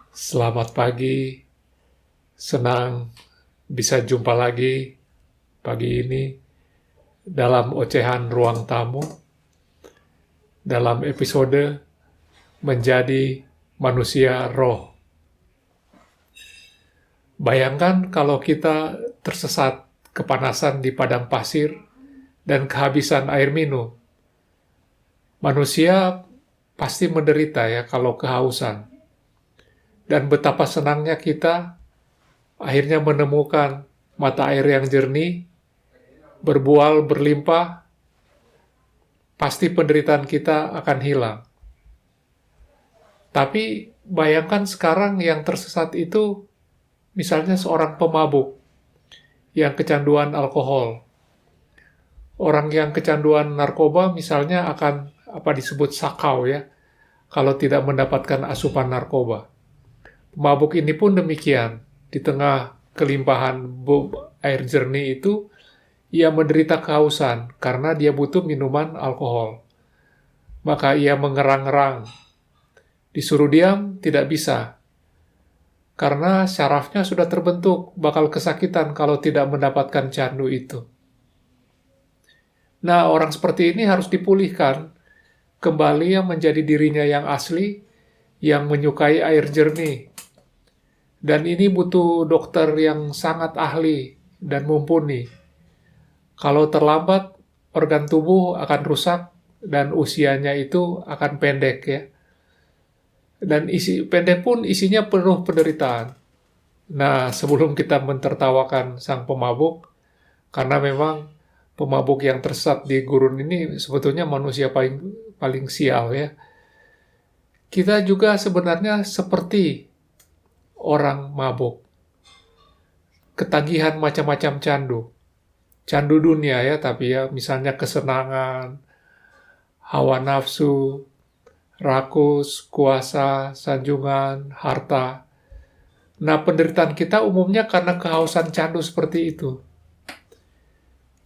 Selamat pagi, senang bisa jumpa lagi pagi ini dalam ocehan ruang tamu, dalam episode Menjadi Manusia Roh. Bayangkan kalau kita tersesat kepanasan di padang pasir dan kehabisan air minum. Manusia pasti menderita ya kalau kehausan. Dan betapa senangnya kita akhirnya menemukan mata air yang jernih, berbual berlimpah, pasti penderitaan kita akan hilang. Tapi bayangkan sekarang yang tersesat itu misalnya seorang pemabuk yang kecanduan alkohol. Orang yang kecanduan narkoba misalnya akan disebut sakau ya, kalau tidak mendapatkan asupan narkoba. Pemabuk ini pun demikian, di tengah kelimpahan air jernih itu, ia menderita kehausan karena dia butuh minuman alkohol. Maka ia mengerang-erang. Disuruh diam, tidak bisa. Karena syarafnya sudah terbentuk, bakal kesakitan kalau tidak mendapatkan candu itu. Nah, orang seperti ini harus dipulihkan, kembali yang menjadi dirinya yang asli, yang menyukai air jernih. Dan ini butuh dokter yang sangat ahli dan mumpuni. Kalau terlambat, organ tubuh akan rusak dan usianya itu akan pendek ya. Dan pendek pun isinya penuh penderitaan. Nah, sebelum kita mentertawakan sang pemabuk, karena memang pemabuk yang tersesat di gurun ini sebetulnya manusia paling sial ya. Kita juga sebenarnya seperti orang mabuk. Ketagihan macam-macam candu. Candu dunia ya, tapi ya misalnya kesenangan, hawa nafsu, rakus, kuasa, sanjungan, harta. Nah, penderitaan kita umumnya karena kehausan candu seperti itu.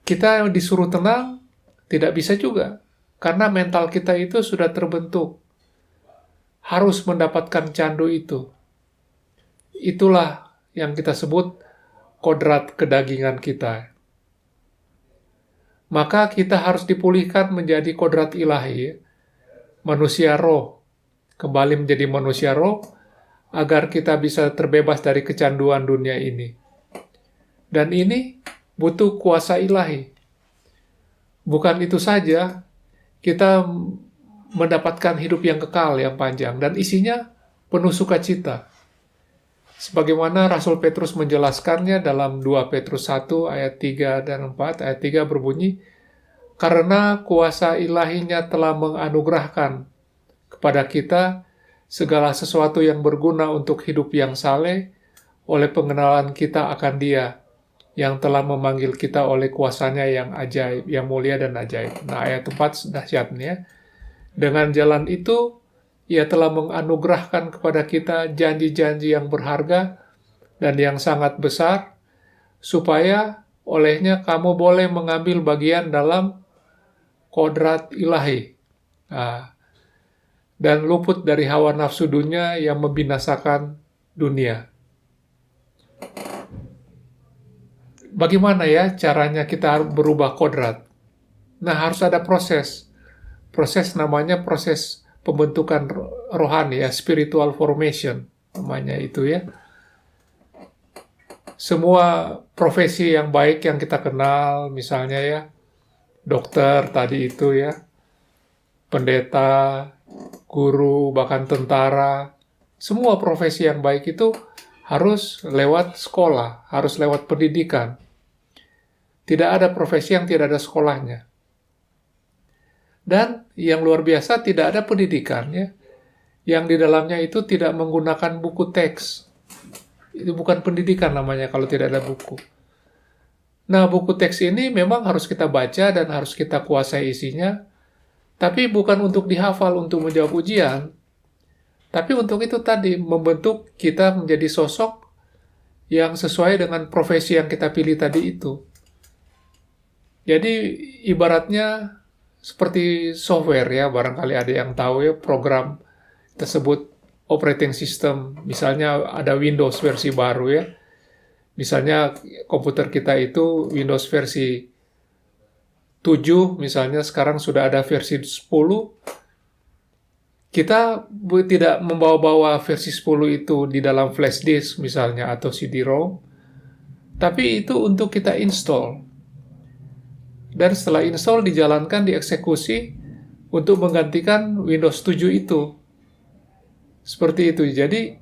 Kita disuruh tenang, tidak bisa juga. Karena mental kita itu sudah terbentuk. Harus mendapatkan candu itu. Itulah yang kita sebut kodrat kedagingan kita. Maka kita harus dipulihkan menjadi kodrat ilahi, manusia roh. Kembali menjadi manusia roh, agar kita bisa terbebas dari kecanduan dunia ini. Dan ini butuh kuasa ilahi. Bukan itu saja, kita mendapatkan hidup yang kekal, yang panjang, dan isinya penuh sukacita. Sebagaimana Rasul Petrus menjelaskannya dalam 2 Petrus 1 ayat 3 dan 4, ayat 3 berbunyi, karena kuasa ilahinya telah menganugerahkan kepada kita segala sesuatu yang berguna untuk hidup yang saleh oleh pengenalan kita akan Dia yang telah memanggil kita oleh kuasanya yang ajaib, yang mulia dan ajaib. Nah, ayat 4 dahsyat nih ya. Dengan jalan itu, Ia telah menganugerahkan kepada kita janji-janji yang berharga dan yang sangat besar, supaya olehnya kamu boleh mengambil bagian dalam kodrat ilahi. Nah, dan luput dari hawa nafsu dunia yang membinasakan dunia. Bagaimana ya caranya kita berubah kodrat? Nah, harus ada proses. Proses namanya proses pembentukan rohani ya, spiritual formation namanya itu ya. Semua profesi yang baik yang kita kenal, misalnya ya, dokter tadi itu ya, pendeta, guru, bahkan tentara, semua profesi yang baik itu harus lewat sekolah, harus lewat pendidikan. Tidak ada profesi yang tidak ada sekolahnya. Dan yang luar biasa tidak ada pendidikan ya, yang di dalamnya itu tidak menggunakan buku teks. Itu bukan pendidikan namanya kalau tidak ada buku. Nah, buku teks ini memang harus kita baca dan harus kita kuasai isinya, tapi bukan untuk dihafal untuk menjawab ujian, tapi untuk itu tadi, membentuk kita menjadi sosok yang sesuai dengan profesi yang kita pilih tadi itu. Jadi ibaratnya seperti software ya, barangkali ada yang tahu ya, program tersebut operating system. Misalnya ada Windows versi baru ya. Misalnya komputer kita itu Windows versi 7, misalnya sekarang sudah ada versi 10. Kita tidak membawa-bawa versi 10 itu di dalam flash disk misalnya atau CD-ROM. Tapi itu untuk kita install. Dan setelah install dijalankan, dieksekusi untuk menggantikan Windows 7 itu. Seperti itu. Jadi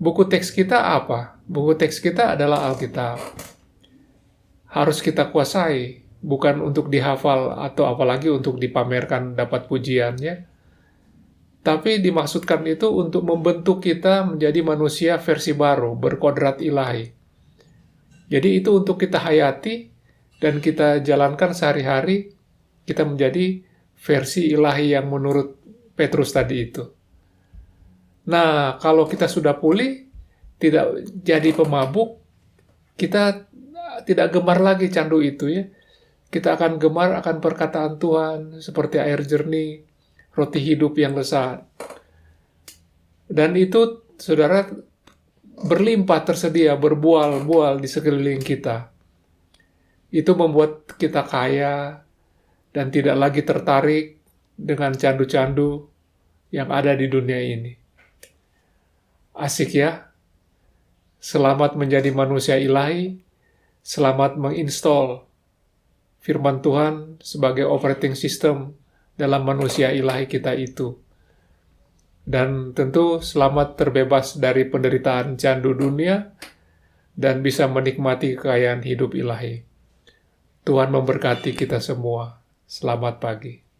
buku teks kita apa? Buku teks kita adalah Alkitab. Harus kita kuasai, bukan untuk dihafal atau apalagi untuk dipamerkan dapat pujiannya. Tapi dimaksudkan itu untuk membentuk kita menjadi manusia versi baru, berkodrat ilahi. Jadi itu untuk kita hayati dan kita jalankan sehari-hari, kita menjadi versi ilahi yang menurut Petrus tadi itu. Nah, kalau kita sudah pulih, tidak jadi pemabuk, kita tidak gemar lagi candu itu ya. Kita akan gemar akan perkataan Tuhan seperti air jernih, roti hidup yang lezat. Dan itu, saudara, berlimpah tersedia, berbual-bual di sekeliling kita. Itu membuat kita kaya dan tidak lagi tertarik dengan candu-candu yang ada di dunia ini. Asik ya? Selamat menjadi manusia ilahi, selamat menginstal firman Tuhan sebagai operating system dalam manusia ilahi kita itu. Dan tentu selamat terbebas dari penderitaan candu dunia dan bisa menikmati kekayaan hidup ilahi. Tuhan memberkati kita semua. Selamat pagi.